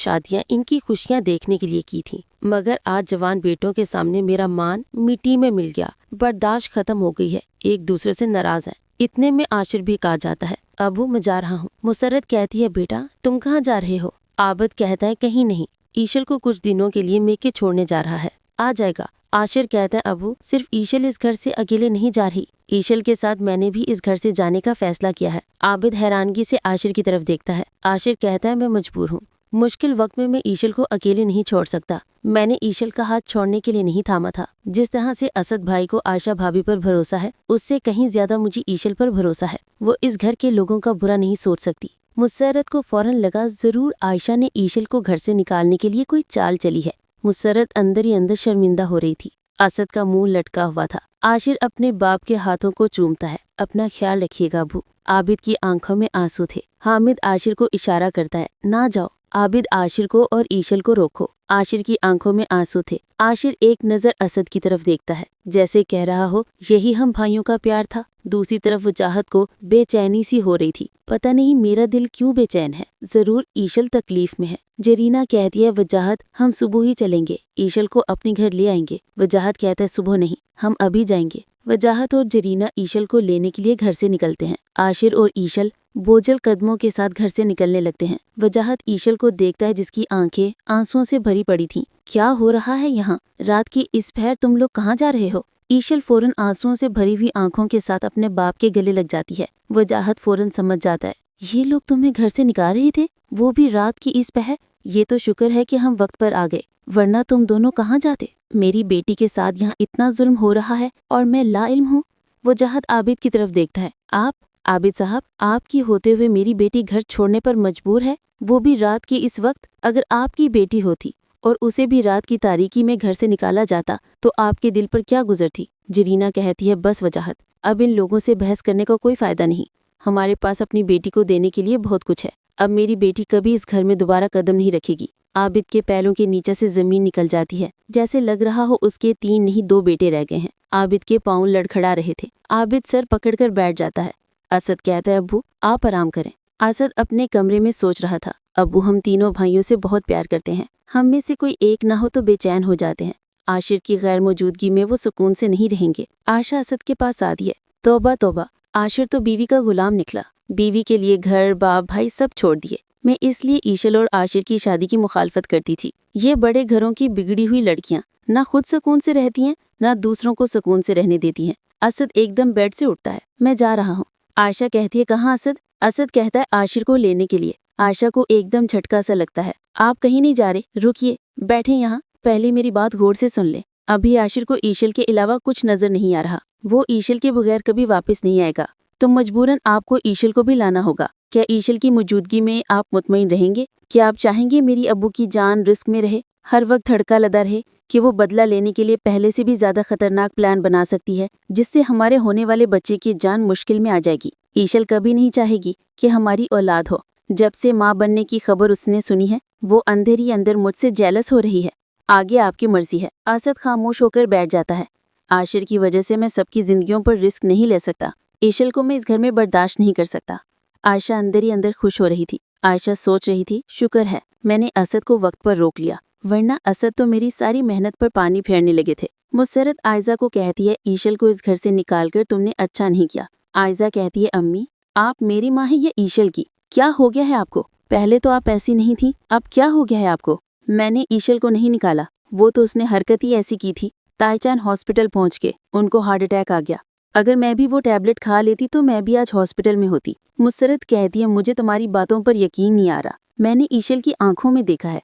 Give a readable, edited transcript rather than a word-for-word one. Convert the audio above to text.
शादियाँ इनकी खुशियाँ देखने के लिए की थी, मगर आज जवान बेटों के सामने मेरा मान मिट्टी में मिल गया। बर्दाश्त खत्म हो गई है, एक दूसरे से नाराज हैं। इतने में आशिर भी कहा जाता है, अबू मैं जा रहा हूँ। मुसर्रत कहती है, बेटा तुम कहाँ जा रहे हो? आबिद कहता है, कहीं नहीं, ईशल को कुछ दिनों के लिए मेके छोड़ने जा रहा है, आ जाएगा। आशिर कहता है, अबू सिर्फ ईशल इस घर से अकेले नहीं जा रही, ईशल के साथ मैंने भी इस घर से जाने का फैसला किया है। आबिद हैरानगी से आशिर की तरफ देखता है। आशिर कहता है, मैं मजबूर हूँ, मुश्किल वक्त में मैं ईशल को अकेले नहीं छोड़ सकता। मैंने ईशल का हाथ छोड़ने के लिए नहीं थामा था। जिस तरह से असद भाई को आयशा भाभी पर भरोसा है, उससे कहीं ज्यादा मुझे ईशल पर भरोसा है। वो इस घर के लोगों का बुरा नहीं सोच सकती। मुसर्रत को फौरन लगा जरूर आयशा ने ईशल को घर से निकालने के लिए कोई चाल चली है। मुसर्रत अंदर ही अंदर शर्मिंदा हो रही थी। असद का मुंह लटका हुआ था। आशिर अपने बाप के हाथों को चूमता है, अपना ख्याल रखिएगा अबू। आबिद की आंखों में आंसू थे। हामिद आशिर को इशारा करता है, ना जाओ। आबिद आशिर को और ईशल को रोको। आशिर की आंखों में आंसू थे। आशिर एक नजर असद की तरफ देखता है, जैसे कह रहा हो यही हम भाइयों का प्यार था। दूसरी तरफ वजाहत को बेचैनी सी हो रही थी। पता नहीं मेरा दिल क्यों बेचैन है, जरूर ईशल तकलीफ में है। जरीना कहती है, वजाहत हम सुबह ही चलेंगे, ईशल को अपने घर ले आएंगे। वजाहत कहता है, सुबह नहीं, हम अभी जाएंगे। वजाहत और जरीना ईशल को लेने के लिए घर से निकलते हैं। आशिर और ईशल बोझल कदमों के साथ घर से निकलने लगते हैं। वजाहत ईशल को देखता है, जिसकी आंखें आंसुओं से भरी पड़ी थीं। क्या हो रहा है यहाँ? रात की इस पहर तुम लोग कहाँ जा रहे हो? ईशल फौरन आंसुओं से भरी हुई आंखों के साथ अपने बाप के गले लग जाती है। वजाहत फौरन समझ जाता है, ये लोग तुम्हें घर से निकाल रहे थे, वो भी रात की इस पहर। ये तो शुक्र है कि हम वक्त पर आ गए, वरना तुम दोनों कहाँ जाते? मेरी बेटी के साथ यहाँ इतना जुल्म हो रहा है और मैं लाइल्म हूँ। वजाहत आबिद की तरफ देखता है, आप आबिद साहब, आपकी होते हुए मेरी बेटी घर छोड़ने पर मजबूर है, वो भी रात की इस वक्त। अगर आपकी बेटी होती और उसे भी रात की तारीकी में घर से निकाला जाता तो आपके दिल पर क्या गुजरती? जरीना कहती है, बस वजाहत, अब इन लोगों से बहस करने का कोई फायदा नहीं। हमारे पास अपनी बेटी को देने के लिए बहुत कुछ है। अब मेरी बेटी कभी इस घर में दोबारा कदम नहीं रखेगी। आबिद के पैरों के नीचे से जमीन निकल जाती है, जैसे लग रहा हो उसके 3 नहीं 2 बेटे रह गए हैं। आबिद के पाँव लड़खड़ा रहे थे। आबिद सर पकड़कर बैठ जाता है। असद कहता है, अब्बू आप आराम करें। असद अपने कमरे में सोच रहा था, अब्बू हम तीनों भाइयों से बहुत प्यार करते हैं, हम में से कोई एक ना हो तो बेचैन हो जाते हैं। आशिर की गैर मौजूदगी में वो सुकून से नहीं रहेंगे। आशा असद के पास आती है, तौबा तौबा, आशिर तो बीवी का गुलाम निकला, बीवी के लिए घर बाप भाई सब छोड़ दिए। मैं इसलिए ईशल और आशिर की शादी की मुखालफत करती थी। ये बड़े घरों की बिगड़ी हुई लड़कियां ना खुद सुकून से रहती हैं, ना दूसरों को सुकून से रहने देती हैं। असद एकदम बेड से उठता है, मैं जा रहा हूँ। आयशा कहती है, कहाँ असद? असद कहता है, आशिर को लेने के लिए। आयशा को एकदम झटका सा लगता है, आप कहीं नहीं जा रहे, रुकिए, बैठे यहाँ, पहले मेरी बात गौर से सुन ले। अभी आशिर को ईशल के अलावा कुछ नजर नहीं आ रहा, वो ईशल के बगैर कभी वापस नहीं आएगा, तो मजबूरन आपको ईशल को भी लाना होगा। क्या ईशल की मौजूदगी में आप मुतमईन रहेंगे? क्या आप चाहेंगे मेरी अब्बू की जान रिस्क में रहे, हर वक्त धड़का लदा रहे कि वो बदला लेने के लिए पहले से भी ज्यादा खतरनाक प्लान बना सकती है, जिससे हमारे होने वाले बच्चे की जान मुश्किल में आ जाएगी? ईशल कभी नहीं चाहेगी कि हमारी औलाद हो। जब से माँ बनने की खबर उसने सुनी है, वो अंदर ही अंदर मुझसे जेलस हो रही है। आगे आपकी मर्जी है। असद खामोश होकर बैठ जाता है। आशिर की वजह से मैं सबकी जिंदगियों पर रिस्क नहीं ले सकता। ईशल को मैं इस घर में बर्दाश्त नहीं कर सकता। आयशा अंदर ही अंदर खुश हो रही थी। आयशा सोच रही थी, शुक्र है मैंने असद को वक्त पर रोक लिया, वरना असद तो मेरी सारी मेहनत पर पानी फेरने लगे थे। मुसर्रत आयजा को कहती है, ईशल को इस घर से निकालकर तुमने अच्छा नहीं किया। आयजा कहती है, अम्मी आप मेरी माँ है या ईशल की? क्या हो गया है आपको? पहले तो आप ऐसी नहीं थी, अब क्या हो गया है आपको? मैंने ईशल को नहीं निकाला, वो तो उसने हरकत ही ऐसी की थी। ताईचान हॉस्पिटल पहुंच के उनको हार्ट अटैक आ गया। अगर मैं भी वो टैबलेट खा लेती तो मैं भी आज हॉस्पिटल में होती। मुसर्रत कहती है, मुझे तुम्हारी बातों पर यकीन नहीं आ रहा। मैंने ईशल की आंखों में देखा है,